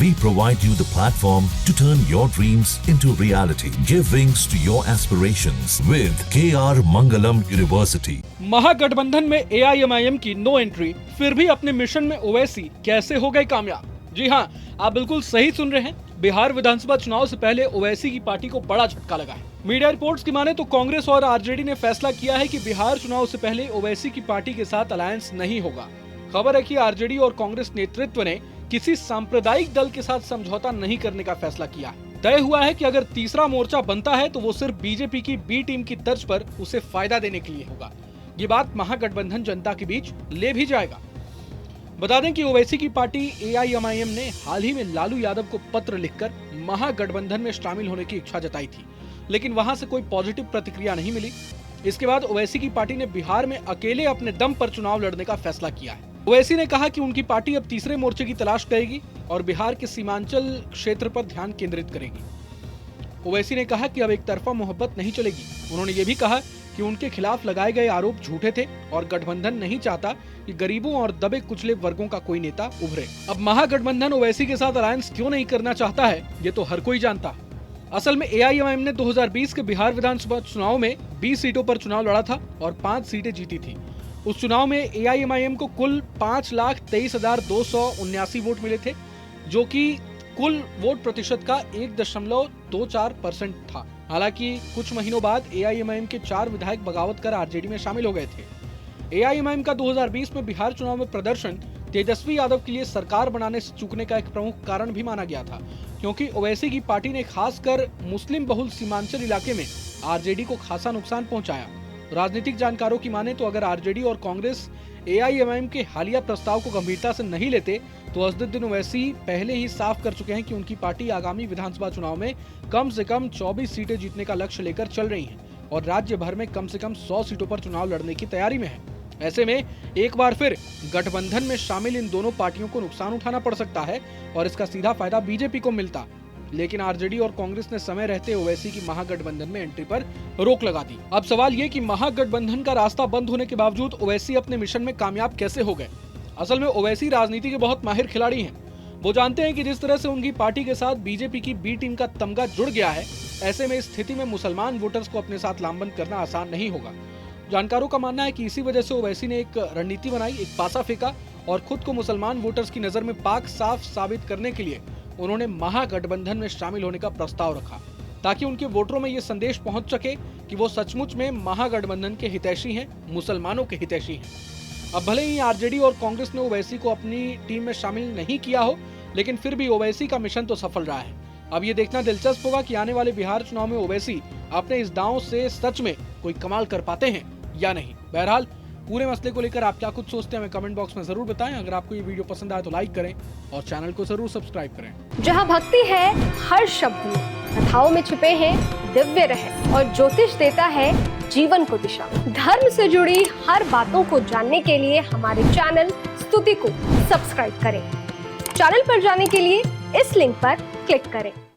We provide you the platform to turn your dreams into reality. Give wings to your aspirations with KR Mangalam University. महागठबंधन में AIMIM की no entry, फिर भी अपने mission में ओवैसी कैसे हो गए कामयाब? जी हाँ, आप बिल्कुल सही सुन रहे हैं। बिहार विधानसभा चुनाव से पहले ओवैसी की पार्टी को बड़ा झटका लगा है। मीडिया रिपोर्ट्स की माने तो कांग्रेस और आरजेडी ने फैसला किया है कि बिहार चुनाव से पहले ओवैसी की पार्टी के साथ अलायंस नहीं होगा। खबर है कि आरजेडी और कांग्रेस नेतृत्व ने किसी सांप्रदायिक दल के साथ समझौता नहीं करने का फैसला किया है। तय हुआ है कि अगर तीसरा मोर्चा बनता है तो वो सिर्फ बीजेपी की बी टीम की तर्ज पर उसे फायदा देने के लिए होगा। ये बात महागठबंधन जनता के बीच ले भी जाएगा। बता दें कि ओवैसी की पार्टी AIMIM ने हाल ही में लालू यादव को पत्र लिखकर महागठबंधन में शामिल होने की इच्छा जताई थी, लेकिन वहां से कोई पॉजिटिव प्रतिक्रिया नहीं मिली। इसके बाद ओवैसी की पार्टी ने बिहार में अकेले अपने दम पर चुनाव लड़ने का फैसला किया है। ओवैसी ने कहा कि उनकी पार्टी अब तीसरे मोर्चे की तलाश करेगी और बिहार के सीमांचल क्षेत्र पर ध्यान केंद्रित करेगी। ओवैसी ने कहा कि अब एक तरफा मोहब्बत नहीं चलेगी। उन्होंने ये भी कहा कि उनके खिलाफ लगाए गए आरोप झूठे थे और गठबंधन नहीं चाहता कि गरीबों और दबे कुचले वर्गों का कोई नेता उभरे। अब महागठबंधन ओवैसी के साथ अलायंस क्यों नहीं करना चाहता है, ये तो हर कोई जानता है। असल में AIMIM ने 2020 के बिहार विधानसभा चुनाव में 20 सीटों पर चुनाव लड़ा था और 5 सीटें जीती थी। उस चुनाव में AIMIM को कुल 5,23,279 वोट मिले थे, जो कि कुल वोट प्रतिशत का 1.24% था। हालांकि कुछ महीनों बाद AIMIM के 4 विधायक बगावत कर आरजेडी में शामिल हो गए थे। AIMIM का 2020 में बिहार चुनाव में प्रदर्शन तेजस्वी यादव के लिए सरकार बनाने से चूकने का एक प्रमुख कारण भी माना गया था, क्योंकि ओवैसी की पार्टी ने खासकर मुस्लिम बहुल सीमांचल इलाके में आरजेडी को खासा नुकसान पहुंचाया। राजनीतिक जानकारों की माने तो अगर आरजेडी और कांग्रेस AIMIM के हालिया प्रस्ताव को गंभीरता से नहीं लेते तो असदुद्दीन ओवैसी पहले ही साफ कर चुके हैं कि उनकी पार्टी आगामी विधानसभा चुनाव में कम से कम 24 सीटें जीतने का लक्ष्य लेकर चल रही है और राज्य भर में कम से कम 100 सीटों पर चुनाव लड़ने की तैयारी में है। ऐसे में एक बार फिर गठबंधन में शामिल इन दोनों पार्टियों को नुकसान उठाना पड़ सकता है और इसका सीधा फायदा बीजेपी को मिलता। लेकिन आरजेडी और कांग्रेस ने समय रहते ओवैसी की महागठबंधन में एंट्री पर रोक लगा दी। अब सवाल ये कि महागठबंधन का रास्ता बंद होने के बावजूद ओवैसी अपने मिशन में कामयाब कैसे हो गए। असल में ओवैसी राजनीति के बहुत माहिर खिलाड़ी हैं। वो जानते हैं कि जिस तरह से उनकी पार्टी के साथ बीजेपी की बी टीम का तमगा जुड़ गया है, ऐसे में इस स्थिति में मुसलमान वोटर्स को अपने साथ लामबंद करना आसान नहीं होगा। जानकारों का मानना है कि इसी वजह से ओवैसी ने एक रणनीति बनाई, एक पासा फेंका और खुद को मुसलमान वोटर्स की नजर में पाक साफ साबित करने के लिए उन्होंने महागठबंधन में शामिल होने का प्रस्ताव रखा, ताकि उनके वोटरों में ये संदेश पहुंच सके कि वो सचमुच में महागठबंधन के हितैषी हैं, मुसलमानों के हितैषी हैं। अब भले ही आरजेडी और कांग्रेस ने ओवैसी को अपनी टीम में शामिल नहीं किया हो, लेकिन फिर भी ओवैसी का मिशन तो सफल रहा है। अब ये देखना दिलचस्प होगा कि आने वाले बिहार चुनाव में ओवैसी अपने इस दांव से सच में कोई कमाल कर पाते हैं या नहीं। बहरहाल पूरे मसले को लेकर आप क्या कुछ सोचते हैं हमें कमेंट बॉक्स में जरूर बताएं। अगर आपको ये वीडियो पसंद आए तो लाइक करें और चैनल को जरूर सब्सक्राइब करें। जहां भक्ति है हर शब्द में, कथाओं में छिपे हैं दिव्य रहस्य और ज्योतिष देता है जीवन को दिशा। धर्म से जुड़ी हर बातों को जानने के लिए हमारे चैनल स्तुति को सब्सक्राइब करें। चैनल पर जाने के लिए इस लिंक पर क्लिक करें।